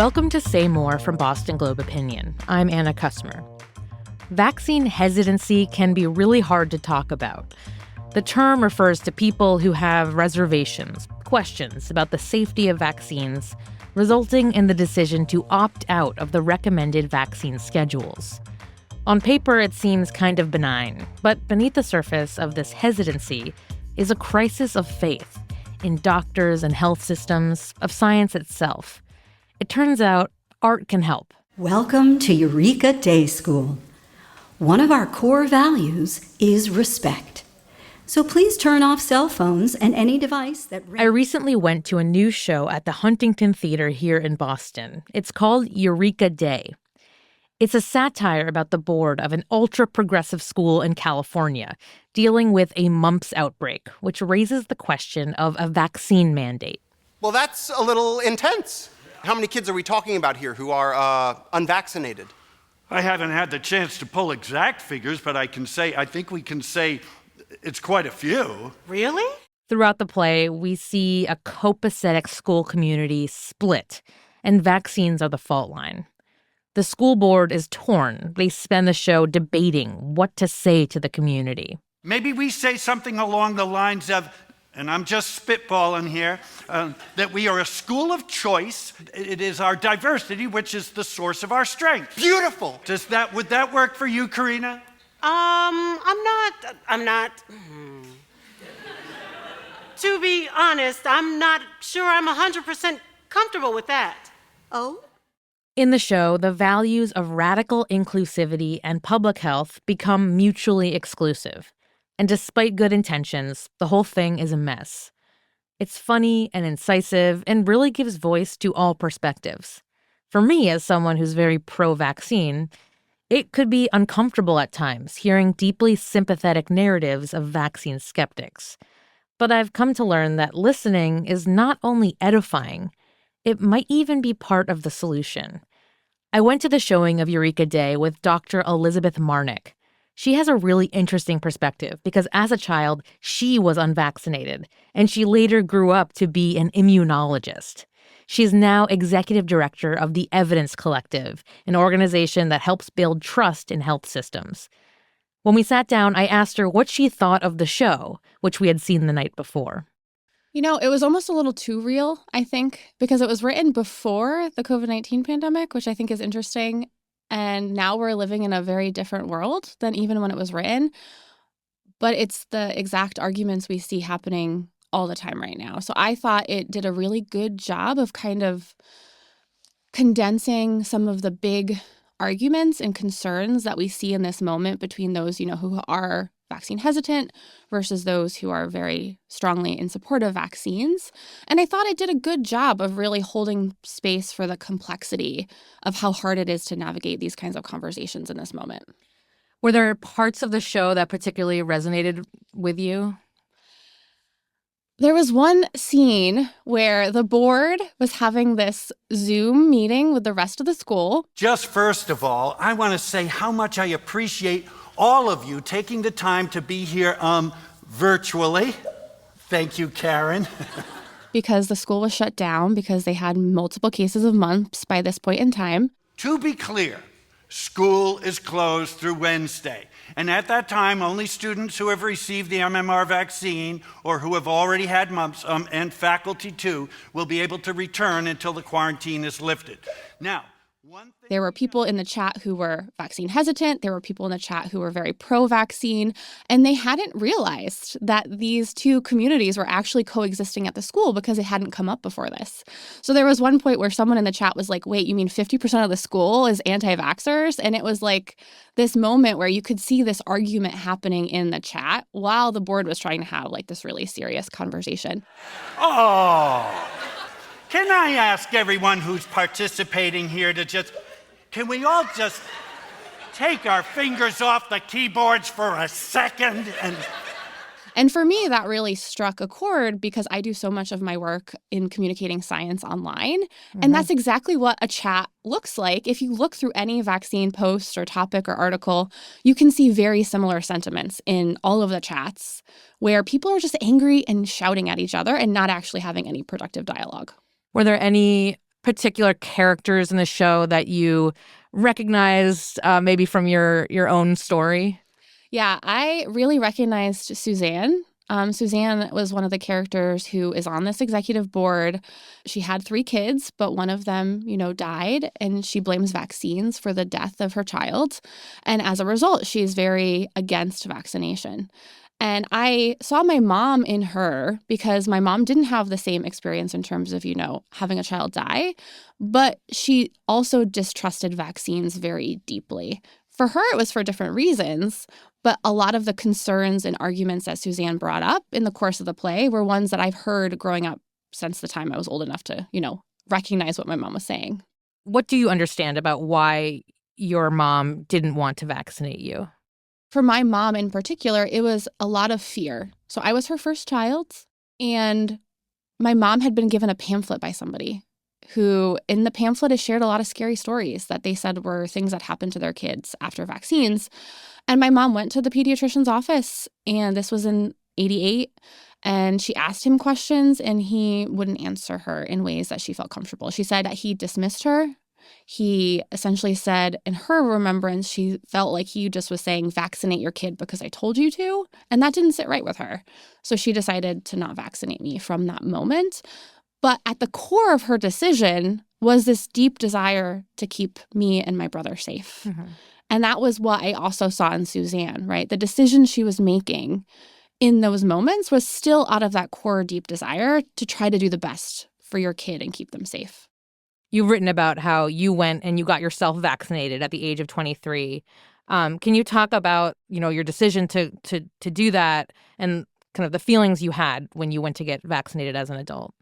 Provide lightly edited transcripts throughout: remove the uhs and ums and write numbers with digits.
Welcome to Say More from Boston Globe Opinion. I'm Anna Kusmer. Vaccine hesitancy can be really hard to talk about. The term refers to people who have reservations, questions about the safety of vaccines, resulting in the decision to opt out of the recommended vaccine schedules. On paper, it seems kind of benign, but beneath the surface of this hesitancy is a crisis of faith in doctors and health systems, of science itself. It turns out art can help. Welcome to Eureka Day School. One of our core values is respect. So please turn off cell phones and any device that... I recently went to a new show at the Huntington Theater here in Boston. It's called Eureka Day. It's a satire about the board of an ultra-progressive school in California dealing with a mumps outbreak, which raises the question of a vaccine mandate. Well, that's a little intense. How many kids are we talking about here who are unvaccinated? I haven't had the chance to pull exact figures, but I think we can say it's quite a few. Really? Throughout the play, we see a copacetic school community split, and vaccines are the fault line. The school board is torn. They spend the show debating what to say to the community. Maybe we say something along the lines of, and I'm just spitballing here, that we are a school of choice. It is our diversity which is the source of our strength. Beautiful. Would that work for you, Karina? I'm not. To be honest, I'm not sure I'm 100% comfortable with that. Oh? In the show, the values of radical inclusivity and public health become mutually exclusive. And despite good intentions, the whole thing is a mess. It's funny and incisive and really gives voice to all perspectives. For me, as someone who's very pro-vaccine, it could be uncomfortable at times hearing deeply sympathetic narratives of vaccine skeptics. But I've come to learn that listening is not only edifying, it might even be part of the solution. I went to the showing of Eureka Day with Dr. Elisabeth Marnik. She has a really interesting perspective because as a child, she was unvaccinated, and she later grew up to be an immunologist. She's now executive director of the Evidence Collective, an organization that helps build trust in health systems. When we sat down, I asked her what she thought of the show, which we had seen the night before. You know, it was almost a little too real, I think, because it was written before the COVID-19 pandemic, which I think is interesting. And now we're living in a very different world than even when it was written. But it's the exact arguments we see happening all the time right now. So I thought it did a really good job of kind of condensing some of the big arguments and concerns that we see in this moment between those, who are vaccine hesitant versus those who are very strongly in support of vaccines. And I thought it did a good job of really holding space for the complexity of how hard it is to navigate these kinds of conversations in this moment. Were there parts of the show that particularly resonated with you? There was one scene where the board was having this Zoom meeting with the rest of the school. Just first of all, I want to say how much I appreciate all of you taking the time to be here virtually. Thank you, Karen. Because the school was shut down because they had multiple cases of mumps by this point in time. To be clear, school is closed through Wednesday. And at that time, only students who have received the MMR vaccine or who have already had mumps, and faculty too, will be able to return until the quarantine is lifted. Now, there were people in the chat who were vaccine hesitant. There were people in the chat who were very pro-vaccine. And they hadn't realized that these two communities were actually coexisting at the school because it hadn't come up before this. So there was one point where someone in the chat was like, wait, you mean 50% of the school is anti-vaxxers? And it was like this moment where you could see this argument happening in the chat while the board was trying to have like this really serious conversation. Oh, can I ask everyone who's participating here to can we all just take our fingers off the keyboards for a second? And for me, that really struck a chord because I do so much of my work in communicating science online. And that's exactly what a chat looks like. If you look through any vaccine post or topic or article, you can see very similar sentiments in all of the chats where people are just angry and shouting at each other and not actually having any productive dialogue. Were there any particular characters in the show that you recognized maybe from your own story? Yeah, I really recognized Suzanne. Suzanne was one of the characters who is on this executive board. She had 3 kids, but one of them, died, and she blames vaccines for the death of her child. And as a result, she's very against vaccination. And I saw my mom in her because my mom didn't have the same experience in terms of, having a child die, but she also distrusted vaccines very deeply. For her, it was for different reasons, but a lot of the concerns and arguments that Suzanne brought up in the course of the play were ones that I've heard growing up since the time I was old enough to, recognize what my mom was saying. What do you understand about why your mom didn't want to vaccinate you? For my mom in particular, it was a lot of fear. So I was her first child, and my mom had been given a pamphlet by somebody who, in the pamphlet, has shared a lot of scary stories that they said were things that happened to their kids after vaccines. And my mom went to the pediatrician's office, and this was in '88, and she asked him questions, and he wouldn't answer her in ways that she felt comfortable. She said that he dismissed her. He essentially said, in her remembrance, she felt like he just was saying, vaccinate your kid because I told you to. And that didn't sit right with her. So she decided to not vaccinate me from that moment. But at the core of her decision was this deep desire to keep me and my brother safe. Mm-hmm. And that was what I also saw in Suzanne, right? The decision she was making in those moments was still out of that core deep desire to try to do the best for your kid and keep them safe. You've written about how you went and you got yourself vaccinated at the age of 23. Can you talk about, your decision to do that and kind of the feelings you had when you went to get vaccinated as an adult?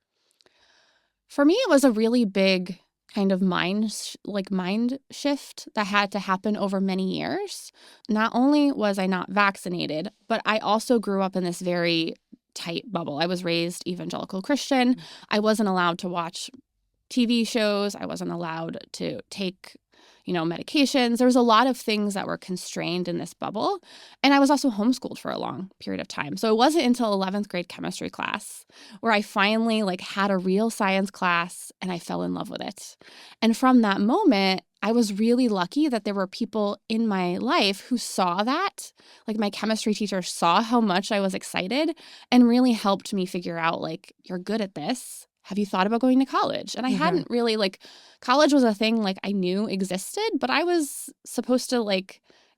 For me, it was a really big kind of mind shift that had to happen over many years. Not only was I not vaccinated, but I also grew up in this very tight bubble. I was raised evangelical Christian. I wasn't allowed to watch TV shows. I wasn't allowed to take, medications. There was a lot of things that were constrained in this bubble. And I was also homeschooled for a long period of time. So it wasn't until 11th grade chemistry class where I finally had a real science class and I fell in love with it. And from that moment, I was really lucky that there were people in my life who saw that. My chemistry teacher saw how much I was excited and really helped me figure out, you're good at this. Have you thought about going to college? And I hadn't really, college was a thing, I knew existed, but I was supposed to,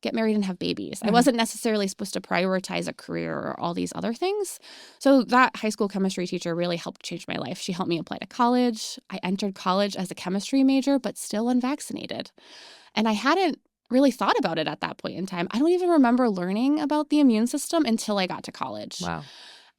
get married and have babies. I wasn't necessarily supposed to prioritize a career or all these other things. So that high school chemistry teacher really helped change my life. She helped me apply to college. I entered college as a chemistry major, but still unvaccinated. And I hadn't really thought about it at that point in time. I don't even remember learning about the immune system until I got to college. Wow.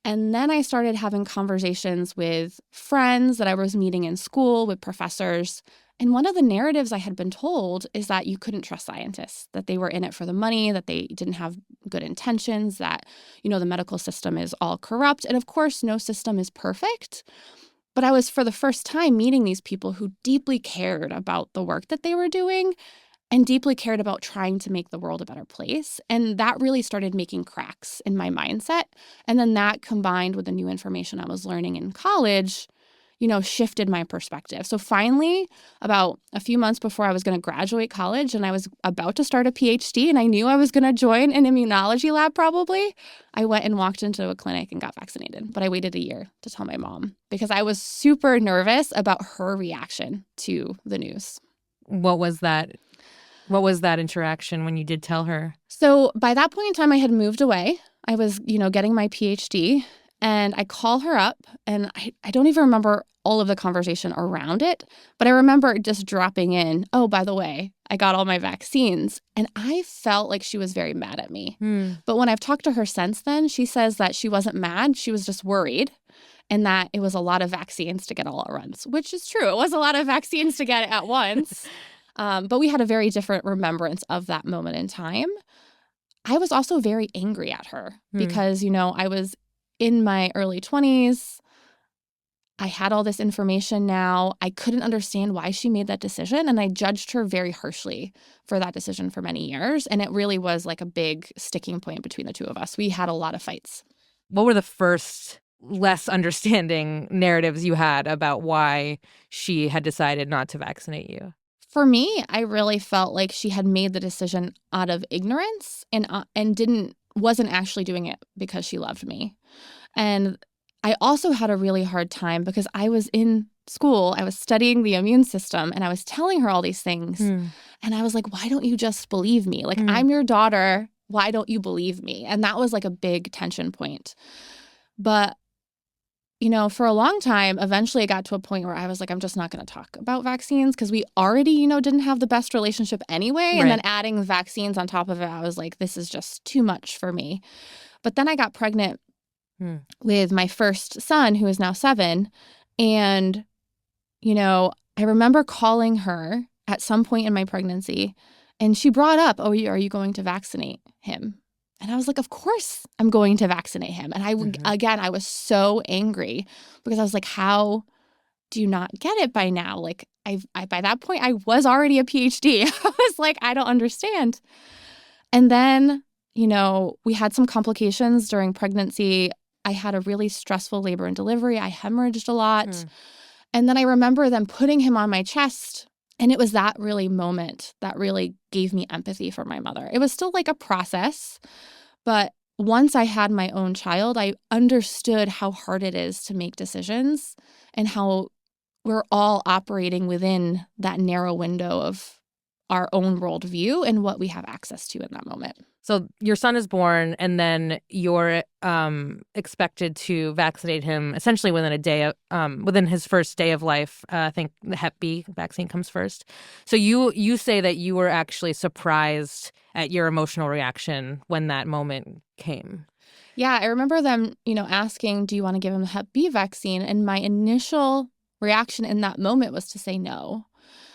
And then I started having conversations with friends that I was meeting in school, with professors. And one of the narratives I had been told is that you couldn't trust scientists, that they were in it for the money, that they didn't have good intentions, that, the medical system is all corrupt. And of course, no system is perfect. But I was, for the first time, meeting these people who deeply cared about the work that they were doing and deeply cared about trying to make the world a better place. And that really started making cracks in my mindset. And then that, combined with the new information I was learning in college, shifted my perspective. So finally, about a few months before I was going to graduate college and I was about to start a PhD and I knew I was going to join an immunology lab probably, I went and walked into a clinic and got vaccinated. But I waited a year to tell my mom because I was super nervous about her reaction to the news. What was that? What was that interaction when you did tell her? So by that point in time, I had moved away. I was, getting my PhD, and I call her up, and I don't even remember all of the conversation around it, but I remember just dropping in, oh, by the way, I got all my vaccines. And I felt like she was very mad at me. But when I've talked to her since then, she says that she wasn't mad. She was just worried. And that it was a lot of vaccines to get all at once, which is true. It was a lot of vaccines to get at once. But we had a very different remembrance of that moment in time. I was also very angry at her because, I was in my early 20s. I had all this information now. I couldn't understand why she made that decision. And I judged her very harshly for that decision for many years. And it really was a big sticking point between the two of us. We had a lot of fights. What were the first less understanding narratives you had about why she had decided not to vaccinate you? For me, I really felt like she had made the decision out of ignorance and wasn't actually doing it because she loved me. And I also had a really hard time because I was in school, I was studying the immune system, and I was telling her all these things. And I was like, why don't you just believe me? Like, I'm your daughter. Why don't you believe me? And that was like a big tension point. But for a long time, eventually I got to a point where I was like, I'm just not going to talk about vaccines because we already, didn't have the best relationship anyway. And then adding vaccines on top of it, I was like, this is just too much for me. But then I got pregnant with my first son, who is now 7. And, I remember calling her at some point in my pregnancy, and she brought up, are you going to vaccinate him? And I was like, of course I'm going to vaccinate him. And I was so angry because I was like, how do you not get it by now? Like, I by that point, I was already a PhD. I was like, I don't understand. And then, we had some complications during pregnancy. I had a really stressful labor and delivery. I hemorrhaged a lot. And then I remember them putting him on my chest. And it was that really moment that really gave me empathy for my mother. It was still like a process, but once I had my own child, I understood how hard it is to make decisions and how we're all operating within that narrow window of our own worldview and what we have access to in that moment. So your son is born, and then you're expected to vaccinate him essentially within his first day of life. I think the Hep B vaccine comes first. So you say that you were actually surprised at your emotional reaction when that moment came. Yeah, I remember them, asking, do you want to give him the Hep B vaccine? And my initial reaction in that moment was to say no.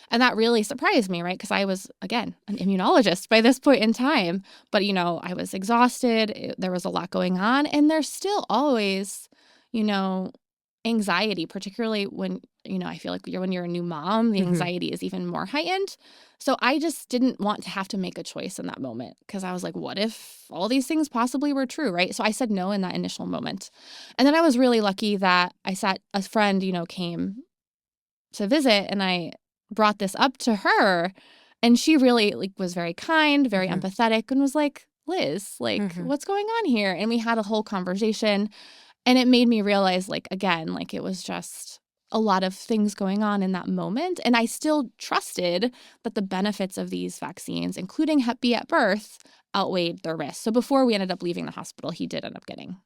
And that really surprised me, right? Because I was, again, an immunologist by this point in time. But, I was exhausted. There was a lot going on. And there's still always, anxiety, particularly when, I feel like when you're a new mom, the anxiety is even more heightened. So I just didn't want to have to make a choice in that moment because I was like, what if all these things possibly were true, right? So I said no in that initial moment. And then I was really lucky that a friend, came to visit, and I brought this up to her, and she really was very kind, very empathetic, and was like, Liz, what's going on here? And we had a whole conversation, and it made me realize, again, it was just a lot of things going on in that moment. And I still trusted that the benefits of these vaccines, including Hep B at birth, outweighed their risks. So before we ended up leaving the hospital, he did end up getting.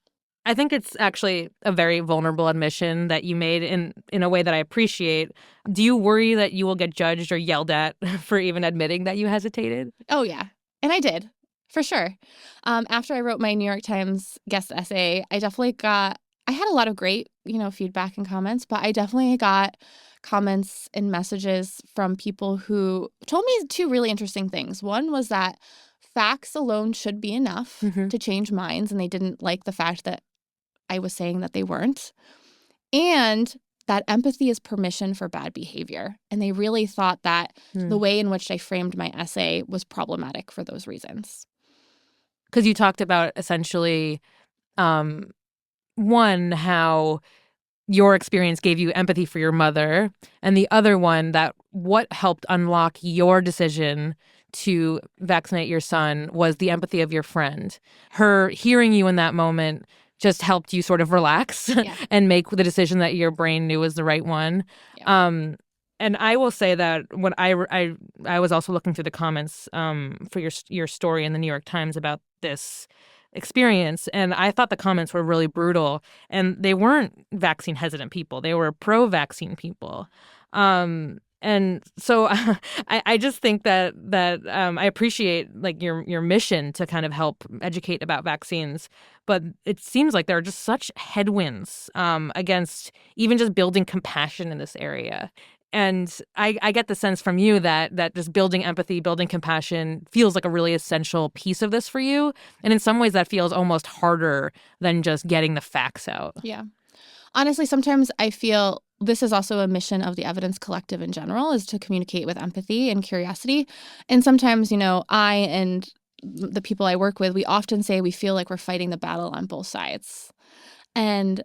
I think it's actually a very vulnerable admission that you made in a way that I appreciate. Do you worry that you will get judged or yelled at for even admitting that you hesitated? Oh, yeah. And I did, for sure. After I wrote my New York Times guest essay, I had a lot of great, feedback and comments, but I definitely got comments and messages from people who told me 2 really interesting things. One was that facts alone should be enough to change minds, and they didn't like the fact that I was saying that they weren't. And that empathy is permission for bad behavior. And they really thought that the way in which I framed my essay was problematic for those reasons. Because you talked about essentially, one, how your experience gave you empathy for your mother, and the other one, that what helped unlock your decision to vaccinate your son was the empathy of your friend. Her hearing you in that moment just helped you sort of relax and make the decision that your brain knew was the right one. Yeah. And I will say that when I was also looking through the comments for your story in the New York Times about this experience, and I thought the comments were really brutal. And they weren't vaccine hesitant people; they were pro-vaccine people. And so I just think that I appreciate your mission to kind of help educate about vaccines, but it seems like there are just such headwinds against even just building compassion in this area. And I get the sense from you that just building empathy, building compassion feels like a really essential piece of this for you. And in some ways that feels almost harder than just getting the facts out. Yeah. Honestly, sometimes I feel this is also a mission of the evidence collective in general, is to communicate with empathy and curiosity. And sometimes, I and the people I work with, we often say we feel like we're fighting the battle on both sides. And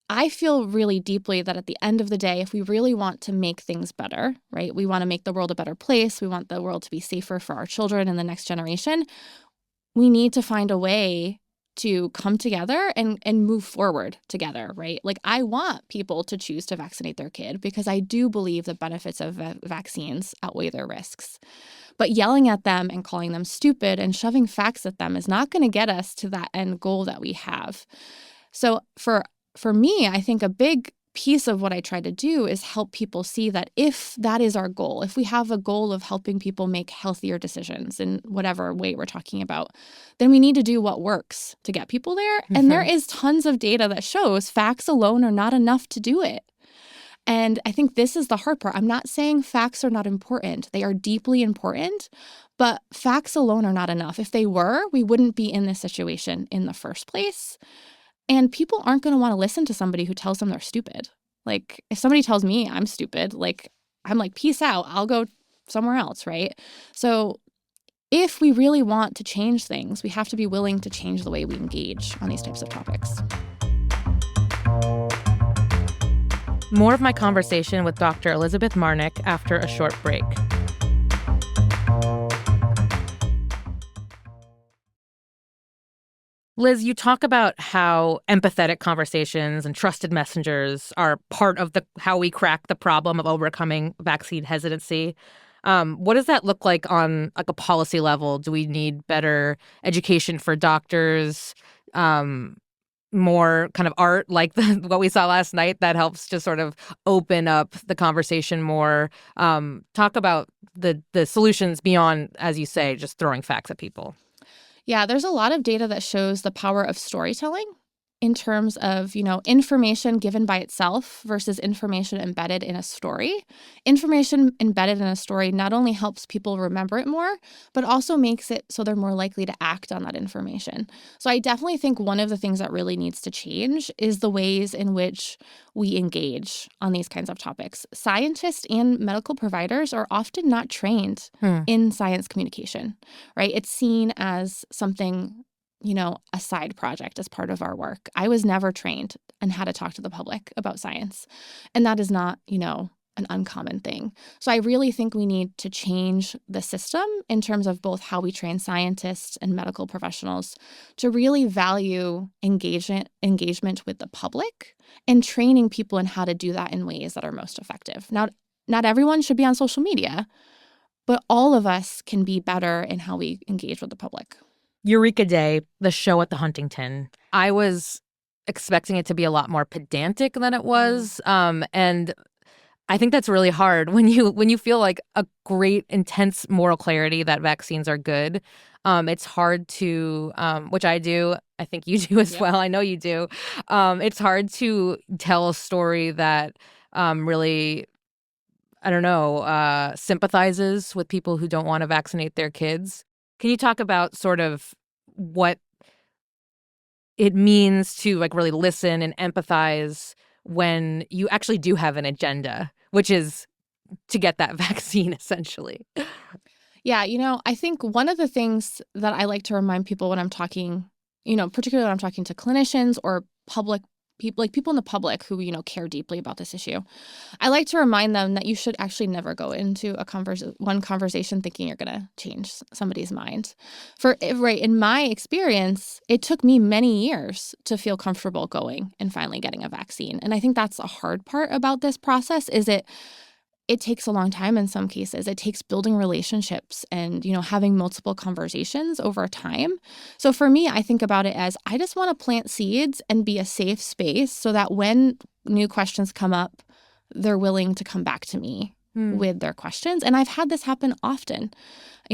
I feel really deeply that at the end of the day, if we really want to make things better, right, we want to make the world a better place, we want the world to be safer for our children and the next generation, we need to find a way to come together and move forward together, right? Like, I want people to choose to vaccinate their kid because I do believe the benefits of vaccines outweigh their risks. But yelling at them and calling them stupid and shoving facts at them is not going to get us to that end goal that we have. So for me, I think a big piece of what I try to do is help people see that if that is our goal, if we have a goal of helping people make healthier decisions in whatever way we're talking about, then we need to do what works to get people there. Mm-hmm. And there is tons of data that shows facts alone are not enough to do it. And I think this is the hard part. I'm not saying facts are not important. They are deeply important, but facts alone are not enough. If they were, we wouldn't be in this situation in the first place. And people aren't going to want to listen to somebody who tells them they're stupid. Like, if somebody tells me I'm stupid, like, I'm like, peace out, I'll go somewhere else, right? So if we really want to change things, we have to be willing to change the way we engage on these types of topics. More of my conversation with Dr. Elisabeth Marnik after a short break. Liz, you talk about how empathetic conversations and trusted messengers are part of how we crack the problem of overcoming vaccine hesitancy. What does that look like on like a policy level? Do we need better education for doctors? More kind of art like what we saw last night that helps just sort of open up the conversation more? Talk about the solutions beyond, as you say, just throwing facts at people. Yeah, there's a lot of data that shows the power of storytelling in terms of, information given by itself versus information embedded in a story. Information embedded in a story not only helps people remember it more, but also makes it so they're more likely to act on that information. So I definitely think one of the things that really needs to change is the ways in which we engage on these kinds of topics. Scientists and medical providers are often not trained in science communication, right? It's seen as something a side project as part of our work. I was never trained on how to talk to the public about science. And that is not, an uncommon thing. So I really think we need to change the system in terms of both how we train scientists and medical professionals to really value engagement with the public and training people in how to do that in ways that are most effective. Now, not everyone should be on social media, but all of us can be better in how we engage with the public. Eureka Day, the show at the Huntington. I was expecting it to be a lot more pedantic than it was. And I think that's really hard when you feel like a great, intense moral clarity that vaccines are good. It's hard to, which I do. I think you do as well. I know you do. It's hard to tell a story that really, I don't know, sympathizes with people who don't want to vaccinate their kids. Can you talk about sort of what it means to like really listen and empathize when you actually do have an agenda, which is to get that vaccine, essentially? Yeah, I think one of the things that I like to remind people when I'm talking, particularly when I'm talking to clinicians or public people, like people in the public who, care deeply about this issue, I like to remind them that you should actually never go into one conversation thinking you're going to change somebody's mind. In my experience, it took me many years to feel comfortable going and finally getting a vaccine. And I think that's a hard part about this process is it takes a long time in some cases. It takes building relationships and, having multiple conversations over time. So for me, I think about it as I just want to plant seeds and be a safe space so that when new questions come up, they're willing to come back to me with their questions. And I've had this happen often.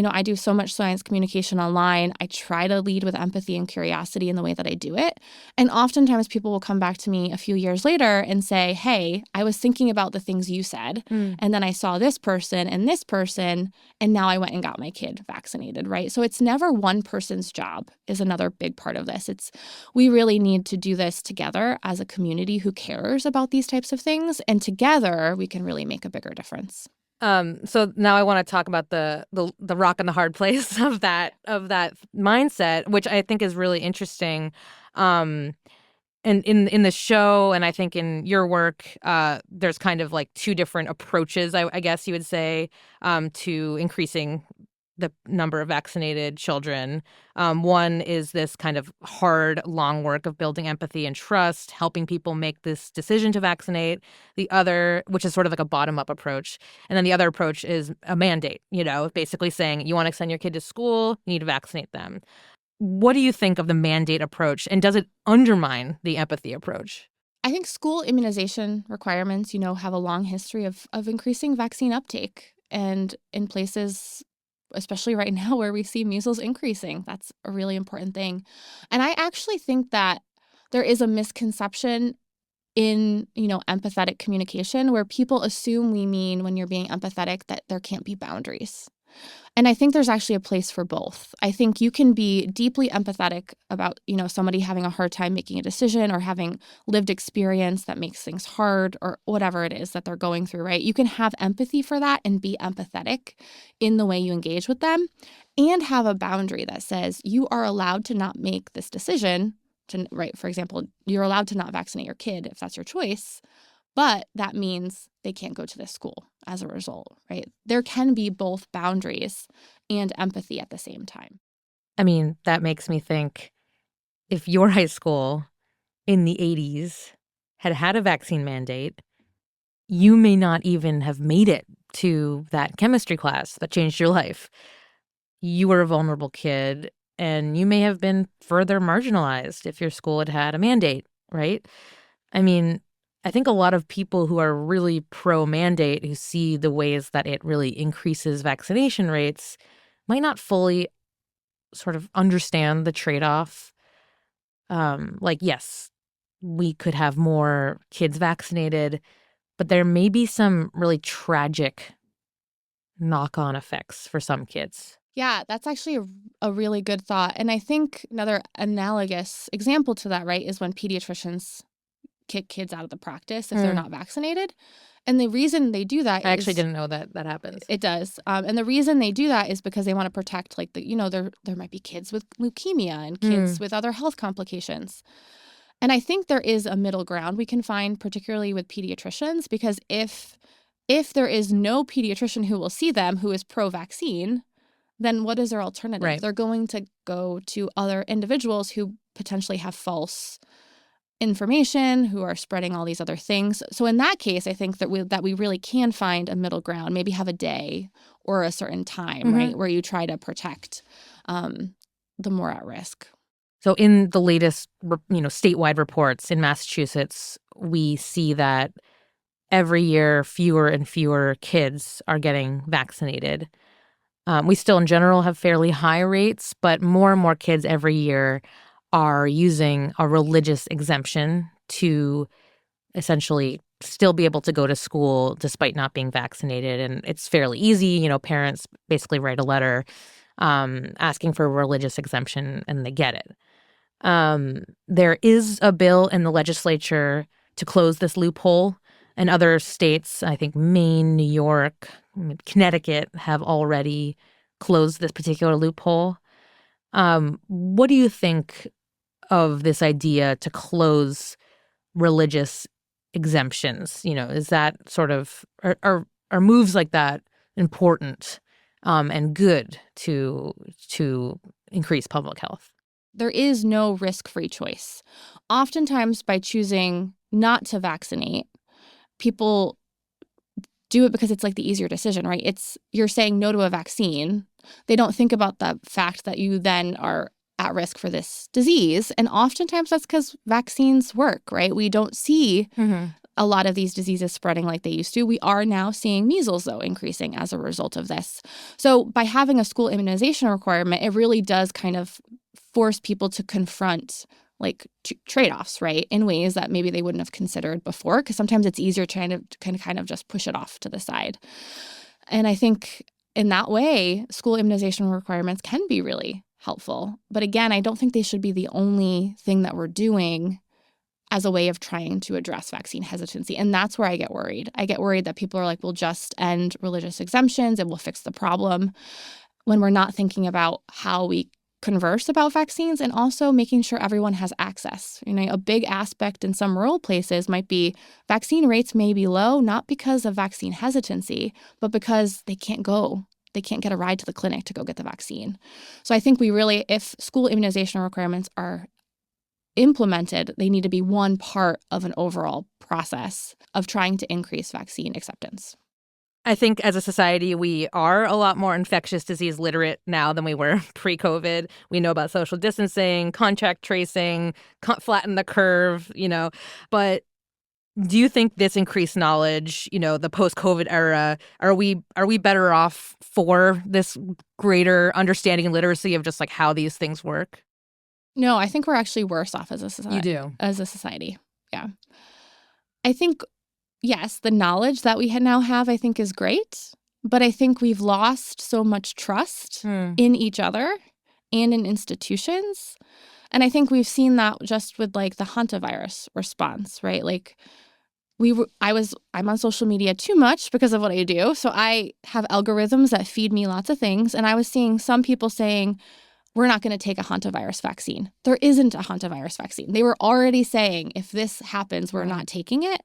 I do so much science communication online. I try to lead with empathy and curiosity in the way that I do it. And oftentimes people will come back to me a few years later and say, hey, I was thinking about the things you said. And then I saw this person, and now I went and got my kid vaccinated, right? So it's never one person's job is another big part of this. We really need to do this together as a community who cares about these types of things. And together we can really make a bigger difference. So now I want to talk about the rock and the hard place of that mindset, which I think is really interesting. And in the show, and I think in your work, there's kind of like two different approaches, I guess you would say, to increasing the number of vaccinated children. One is this kind of hard, long work of building empathy and trust, helping people make this decision to vaccinate. The other, which is sort of like a bottom-up approach. And then the other approach is a mandate, basically saying you want to send your kid to school, you need to vaccinate them. What do you think of the mandate approach, and does it undermine the empathy approach? I think school immunization requirements, have a long history of increasing vaccine uptake. And in places, especially right now where we see measles increasing, that's a really important thing. And I actually think that there is a misconception in, empathetic communication where people assume we mean when you're being empathetic that there can't be boundaries. And I think there's actually a place for both. I think you can be deeply empathetic about, somebody having a hard time making a decision or having lived experience that makes things hard or whatever it is that they're going through, right? You can have empathy for that and be empathetic in the way you engage with them and have a boundary that says you are allowed to not make this decision to, right? For example, you're allowed to not vaccinate your kid if that's your choice. But that means they can't go to this school as a result, right? There can be both boundaries and empathy at the same time. I mean, that makes me think, if your high school in the 80s had a vaccine mandate, you may not even have made it to that chemistry class that changed your life. You were a vulnerable kid, and you may have been further marginalized if your school had had a mandate, right? I mean, I think a lot of people who are really pro-mandate, who see the ways that it really increases vaccination rates, might not fully sort of understand the trade-off. Yes, we could have more kids vaccinated, but there may be some really tragic knock-on effects for some kids. Yeah, that's actually a really good thought. And I think another analogous example to that, right, is when pediatricians kick kids out of the practice if they're not vaccinated. And the reason they do that I actually didn't know that happens. It does. And the reason they do that is because they want to protect, like, there might be kids with leukemia and kids with other health complications. And I think there is a middle ground we can find, particularly with pediatricians, because if there is no pediatrician who will see them who is pro-vaccine, then what is their alternative? Right. They're going to go to other individuals who potentially have false information, who are spreading all these other things. So in that case, I think that we really can find a middle ground, maybe have a day or a certain time, right, where you try to protect the more at risk. So in the latest, statewide reports in Massachusetts, we see that every year fewer and fewer kids are getting vaccinated. We still, in general, have fairly high rates, but more and more kids every year are using a religious exemption to essentially still be able to go to school despite not being vaccinated. And it's fairly easy. Parents basically write a letter asking for a religious exemption, and they get it. There is a bill in the legislature to close this loophole. And other states, I think Maine, New York, Connecticut, have already closed this particular loophole. What do you think of this idea to close religious exemptions? Is that sort of, are moves like that important and good to increase public health? There is no risk-free choice. Oftentimes, by choosing not to vaccinate, people do it because it's like the easier decision, right? You're saying no to a vaccine. They don't think about the fact that you then are at risk for this disease. And oftentimes that's because vaccines work, right? We don't see a lot of these diseases spreading like they used to. We are now seeing measles, though, increasing as a result of this. So by having a school immunization requirement, it really does kind of force people to confront trade-offs, right, in ways that maybe they wouldn't have considered before, because sometimes it's easier to kind of just push it off to the side. And I think in that way, school immunization requirements can be really helpful. But again, I don't think they should be the only thing that we're doing as a way of trying to address vaccine hesitancy. And that's where I get worried. I get worried that people are like, we'll just end religious exemptions and we'll fix the problem, when we're not thinking about how we converse about vaccines and also making sure everyone has access. A big aspect in some rural places might be vaccine rates may be low, not because of vaccine hesitancy, but because they can't go. They can't get a ride to the clinic to go get the vaccine. So I think if school immunization requirements are implemented, they need to be one part of an overall process of trying to increase vaccine acceptance. I think as a society, we are a lot more infectious disease literate now than we were pre-COVID. We know about social distancing, contact tracing, flatten the curve, But do you think this increased knowledge, the post-COVID era, are we better off for this greater understanding and literacy of just like how these things work? No, I think we're actually worse off as a society. You do? As a society, yeah. I think, yes, the knowledge that we now have, I think, is great. But I think we've lost so much trust in each other and in institutions. And I think we've seen that just with like the hantavirus response, right? Like I'm on social media too much because of what I do. So I have algorithms that feed me lots of things. And I was seeing some people saying, we're not going to take a hantavirus vaccine. There isn't a hantavirus vaccine. They were already saying, if this happens, we're not taking it.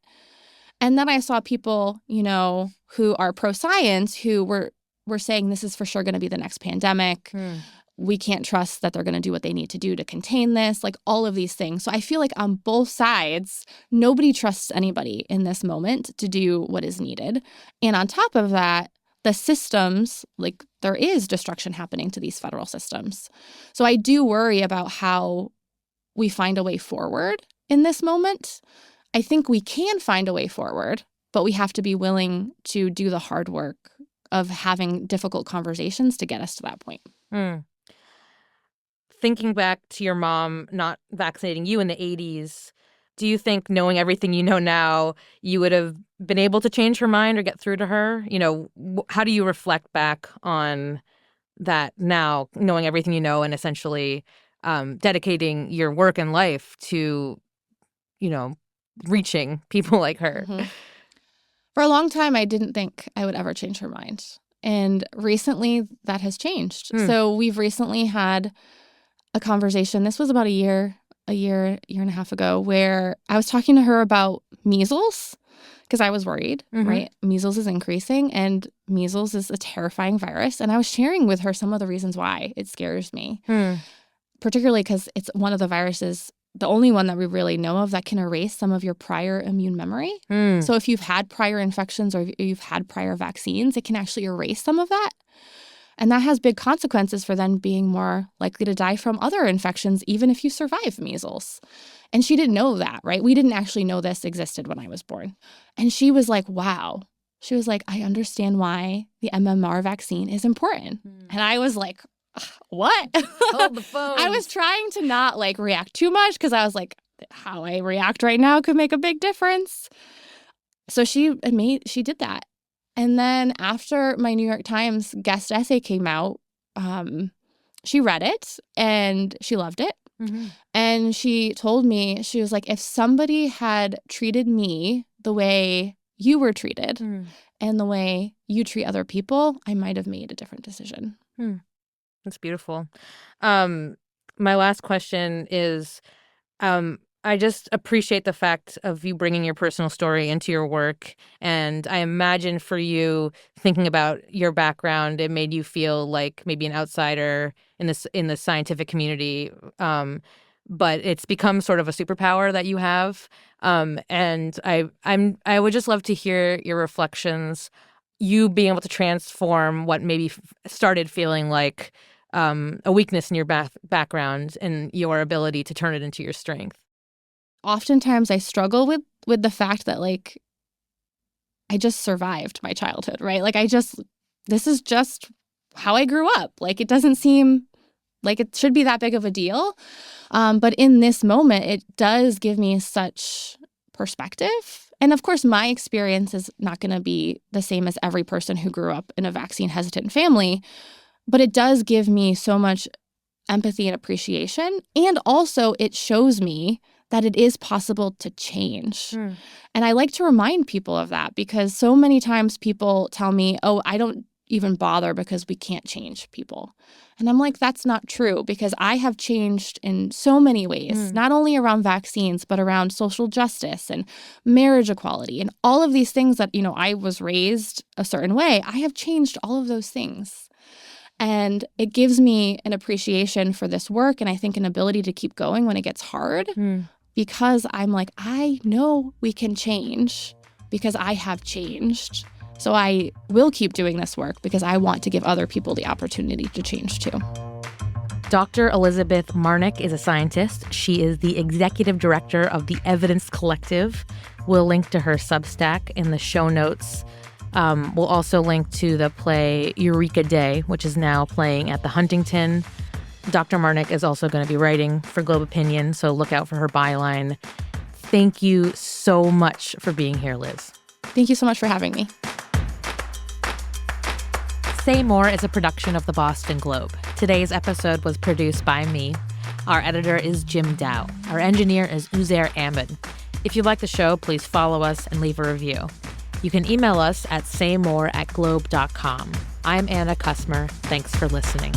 And then I saw people, who are pro-science who were saying this is for sure going to be the next pandemic. We can't trust that they're going to do what they need to do to contain this, like all of these things. So I feel like on both sides, nobody trusts anybody in this moment to do what is needed. And on top of that, the systems, like there is destruction happening to these federal systems. So I do worry about how we find a way forward in this moment. I think we can find a way forward, but we have to be willing to do the hard work of having difficult conversations to get us to that point. Thinking back to your mom not vaccinating you in the 80s, do you think knowing everything you know now, you would have been able to change her mind or get through to her? How do you reflect back on that now, knowing everything you know and essentially dedicating your work and life to, reaching people like her? For a long time, I didn't think I would ever change her mind. And recently, that has changed. So we've recently had a conversation. This was about a year and a half ago, where I was talking to her about measles because I was worried, right? Measles is increasing and measles is a terrifying virus. And I was sharing with her some of the reasons why it scares me, particularly because it's one of the viruses, the only one that we really know of that can erase some of your prior immune memory. So if you've had prior infections or you've had prior vaccines, it can actually erase some of that. And that has big consequences for then being more likely to die from other infections, even if you survive measles. And she didn't know that, right? We didn't actually know this existed when I was born. And she was like, wow. She was like, I understand why the MMR vaccine is important. And I was like, what? Hold the phone. I was trying to not like react too much because I was like, how I react right now could make a big difference. So she did that. And then after my New York Times guest essay came out, she read it and she loved it. And she told me, she was like, if somebody had treated me the way you were treated and the way you treat other people, I might have made a different decision. That's beautiful. My last question is, I just appreciate the fact of you bringing your personal story into your work. And I imagine for you, thinking about your background, it made you feel like maybe an outsider in the scientific community. But it's become sort of a superpower that you have. And I would just love to hear your reflections, you being able to transform what maybe started feeling like a weakness in your background and your ability to turn it into your strength. Oftentimes I struggle with the fact that like I just survived my childhood, right? Like this is just how I grew up. Like it doesn't seem like it should be that big of a deal. But in this moment, it does give me such perspective. And of course, my experience is not going to be the same as every person who grew up in a vaccine hesitant family, but it does give me so much empathy and appreciation. And also it shows me that it is possible to change. And I like to remind people of that because so many times people tell me, oh, I don't even bother because we can't change people. And I'm like, that's not true, because I have changed in so many ways, not only around vaccines, but around social justice and marriage equality and all of these things that, I was raised a certain way. I have changed all of those things. And it gives me an appreciation for this work, and I think an ability to keep going when it gets hard, because I'm like, I know we can change because I have changed. So I will keep doing this work because I want to give other people the opportunity to change too. Dr. Elisabeth Marnik is a scientist. She is the executive director of the Evidence Collective. We'll link to her Substack in the show notes. We'll also link to the play Eureka Day, which is now playing at the Huntington. Dr. Marnik is also going to be writing for Globe Opinion, so look out for her byline. Thank you so much for being here, Liz. Thank you so much for having me. Say More is a production of the Boston Globe. Today's episode was produced by me. Our editor is Jim Dow. Our engineer is Uzair Ahmed. If you like the show, please follow us and leave a review. You can email us at saymore@globe.com. I'm Anna Kusmer. Thanks for listening.